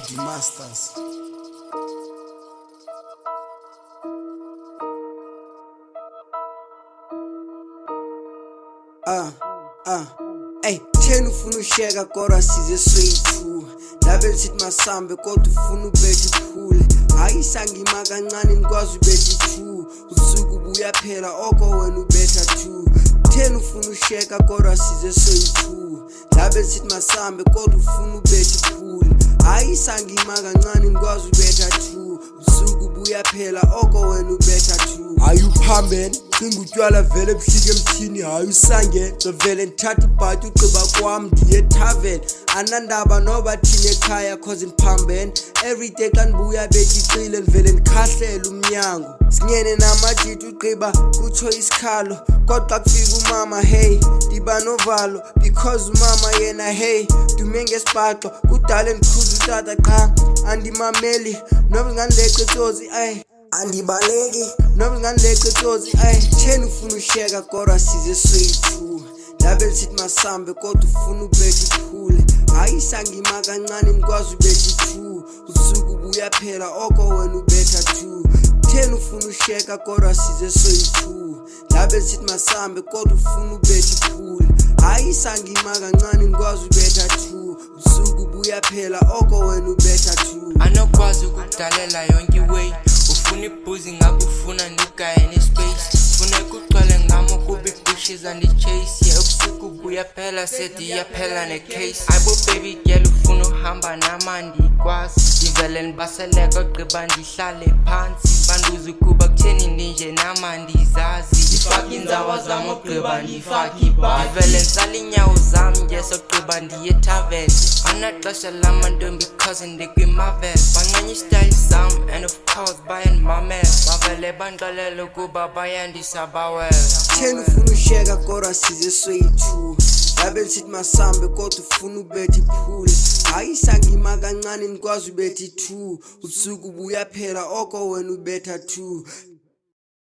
Melody Masters. Ey, thena ufuna usheka kodwa size soyi-2 Labe nisithi masambe kodwa ufuna ubetha iphule Hayi sangima kancane nikwazi ubetha 2 Usuku buya phela oko wena ubetha 2 Thena ufuna usheka kodwa size soyi-2 Labe nisithi masambe kodwa ufuna ubetha iphule Hayi sangima kancane nikwazi ubetha 2 Usuku buya phela oko wena ubetha 2 Hayi uphambene cinga utywala vele ebuhlike emthini hayi usangene zovele ndithatha ibhathi ugqiba kwam ndiye tavern anandaba noba thina ekhaya cause ndiphambene everyday xa ndibuya beticile ndivele ndikhahlele umnyango sinyene namadidi ugqiba kutsho isikhalo kodwa kufika umama hey ndiba novalo because umama yena hey dume ngesibhaxo kudale ndikhuza utata qha andimameli noba zingandileqa itsotsi andibaleki noba zingandileqa itsotsi thena ufuna usheka kodwa size soyi-2 labe nisithi masambe kodwa ufuna ubetha iphule hayi sangima kancane nikwazi ubetha 2 usuku buya phela oko wena ubetha 2 thena ufuna usheka kodwa size soyi-2 labe nisithi masambe kodwa ufuna ubetha iphule hayi sangima kancane nikwazi ubetha 2 usuku buya phela oko wena ubetha 2 anokwazi ukukudalela yonke way ufuna ibhuzi ngabe ufuna ndikaye nespace ufuna kugcwele ngamo kube bushes andichase yeah ubusuku buyaphela sethi iyaphela necase ayibo baby girl ufuna uhamba namandi ikwazi ndivele ndibaseleka ogqiba ndihlale phansi banduza ukuba kutheni ndinje namandizazi ndifake inzawa zam ogqiba ndifake ibhazi ndivele nditsala iinyawo zam ngesogqiba ndiye tavern anaxesha lamantombi cause ndikwimavel bancanye istyle zam and of course bayanimamela bavele bandixelele ukuba bayandisabawela thena ufuna usheka kodwa size soyi-2 labe nisithi masambe kodwa ufuna ubetha iphule hayi sangima kancane nikwazi ubetha 2 usuku buya phela oko wena ubetha 2